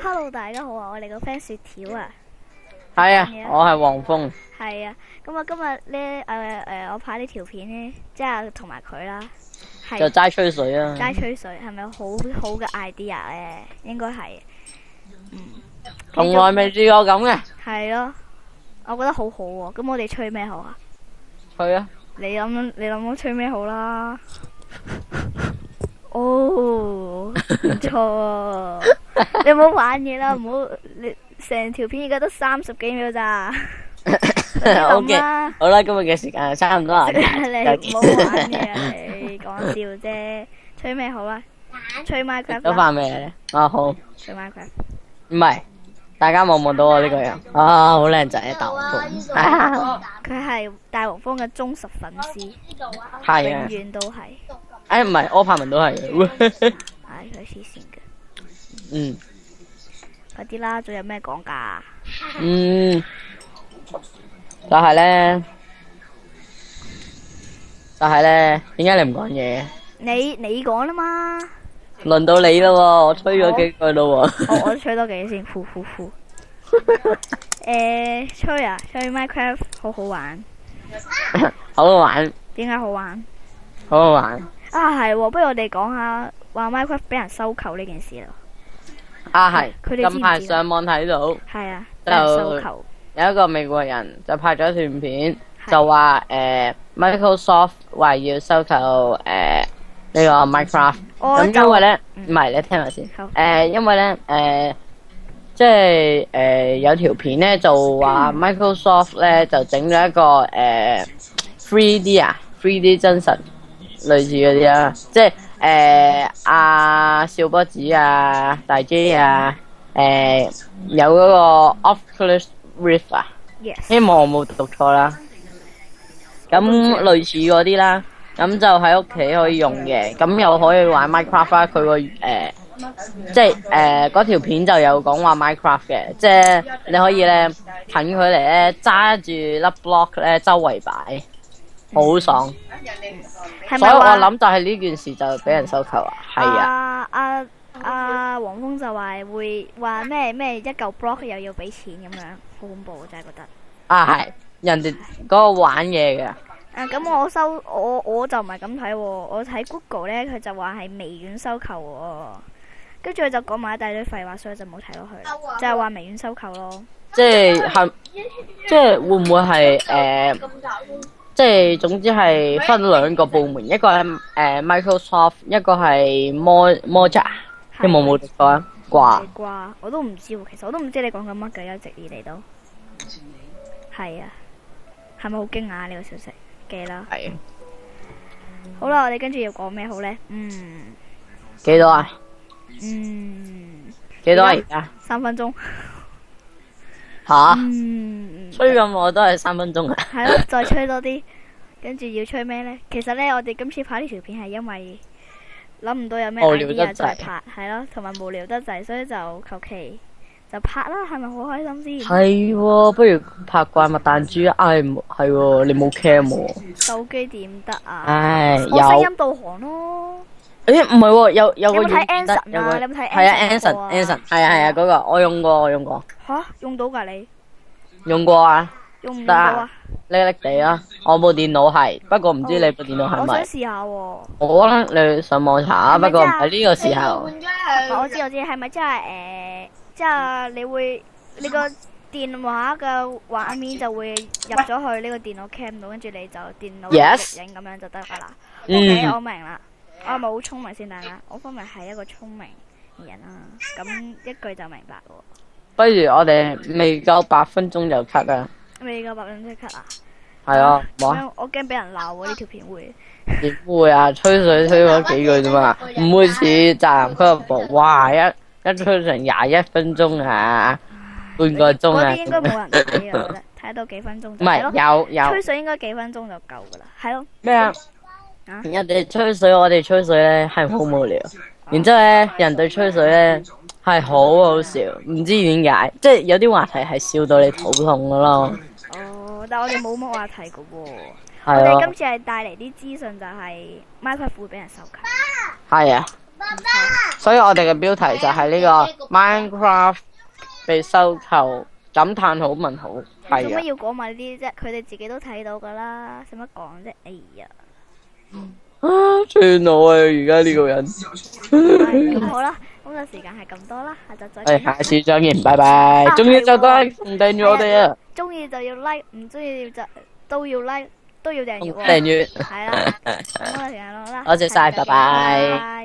Hello，大家好啊！我哋個 friend 雪條啊，係啊，我係黃蜂。係啊，咁啊今日咧我拍呢條片咧，即係同埋佢啦，就齋吹水啊！齋吹水係咪好好嘅 idea 咧？應該係，從來未試過咁嘅。係咯，我覺得好好喎。咁我哋吹咩好啊？吹啊！你諗吹咩好啦？哦，唔錯啊！你唔好玩嘢啦，唔好你成條片而家都30幾秒咋。O K，好啦，今日嘅時間就差唔多啦。你唔好玩嘢啊！你講笑啫，吹咩好啊？吹 Minecraft 都飯未咧？啊好。吹 Minecraft。唔係，大家望唔望到我呢個人？啊，好靚仔啊，大黃蜂。佢係大黃蜂嘅忠實粉絲，係啊。永遠都係。誒唔係，柯柏文都係嘅。係佢黐線嘅。嗯。快啲啦！仲有咩講㗎？就係咧，點解你唔講嘢？你講啦嘛。輪到你咯喎，我吹咗幾句咯喎。我吹多幾先，呼呼呼。吹 Minecraft 好好玩。好好玩。點解好玩？好好玩。啊係喎，不如我哋講下話 Minecraft 俾人收購呢件事咯。啊係。佢哋知唔知？近排上網睇到。係啊。俾人收購。有一個美國人就拍咗段片，就話Microsoft 話要收購呢個 Minecraft。咁因為咧，唔係你聽下先。因為咧即係有條片咧就話 Microsoft 咧就整咗一個3D 真實類似嗰啲啦，即係阿少波子啊、大 J 啊，有嗰個 Oculus Rift 啊，希望我冇讀錯啦。咁類似嗰啲啦，咁就喺屋企可以用嘅，咁又可以玩 Minecraft 啦。佢個即係嗰條片就有講話 Minecraft 嘅，即係你可以咧近距離咧揸住粒 block 咧周圍擺，好爽。所以我諗就係呢件事就俾人收購啊。係啊。黃蜂就會話咩一嚿 block 又要俾錢咁樣，好恐怖我真係覺得。啊係，人哋嗰個玩嘢嘅。咁我就唔係咁睇喎，我睇 Google 咧佢就話係微軟收購喎，跟住佢就講埋一大堆廢話，所以就冇睇落去，就係話微軟收購咯。即係會唔會係即係總之係分兩個部門，一個係Microsoft，一個係 Moja， 希望冇讀錯啊啩？我都唔知喎，其實我都唔知你講緊乜嘅，一直以嚟都係啊，係咪好驚訝呢個消息？記啦。係。好啦，我哋跟住要講咩好呢？幾多啊？幾多啊？而家3分鐘。吓？吹咁耐都係3分鐘啊？係咯，再吹多啲，跟住要吹咩呢？其實呢，我哋今次拍呢條片係因為諗唔到有咩 idea 再拍，係咯，同埋無聊得滯，所以就求其就拍啦，係咪好開心先？係喎，不如拍怪物彈珠啊！係喎，你冇 cam 喎。手機點得啊？唉，我聲音導航咯。誒唔係喎，有個有冇睇 Anson 啊？你有冇睇 Anson？係啊，Anson，係啊，嗰個我用過。吓，用到㗎你？用過啊？用唔到啊？叻地啊！我部電腦係，不過唔知你部電腦係咪？我想試下喎。我覺得你上網查，不過唔係呢個時候。我知，係咪即係你個電話嘅畫面就會入咗去呢個電腦 cam 度，跟住你就電腦錄影咁樣就得㗎啦。OK，我明啦。我係咪好聰明先，大家？我分明係一個聰明人啊，咁一句就明白喎。不如我哋未夠8分鐘就 cut 啦。未夠8分鐘 cut 啊？係啊，冇。我驚俾人鬧喎，呢條片會。點會啊？吹水吹咗幾句啫嘛，唔會似宅男俱樂部，哇一吹成21分鐘啊，半個鐘啊。嗰啲應該冇人睇啊，我覺得睇到幾分鐘就唔係有吹水應該幾分鐘就夠㗎啦，係咯。咩啊？人哋吹水，我哋吹水咧係好無聊。然之後咧，人哋吹水咧係好好笑，唔知點解，即係有啲話題係笑到你肚痛噶咯。哦，但係我哋冇乜話題噶喎。我係咯。哋今次係帶嚟啲資訊，就係 Minecraft 會俾人收購。係啊。所以我哋嘅標題就係呢個 Minecraft 被收購，感嘆號問號。做乜要講埋呢啲啫？佢哋自己都睇到噶啦，使乜講啫？哎呀！算我啊！而家呢個人。咁好啦，咁就時間係咁多啦，下集再見。下次再見，拜拜。中意就得唔訂閱我哋啊！中意就要 like， 唔中意就都要 like， 都要訂閱喎。訂閱。係啦，咁我哋時間咯啦。多謝晒，拜拜。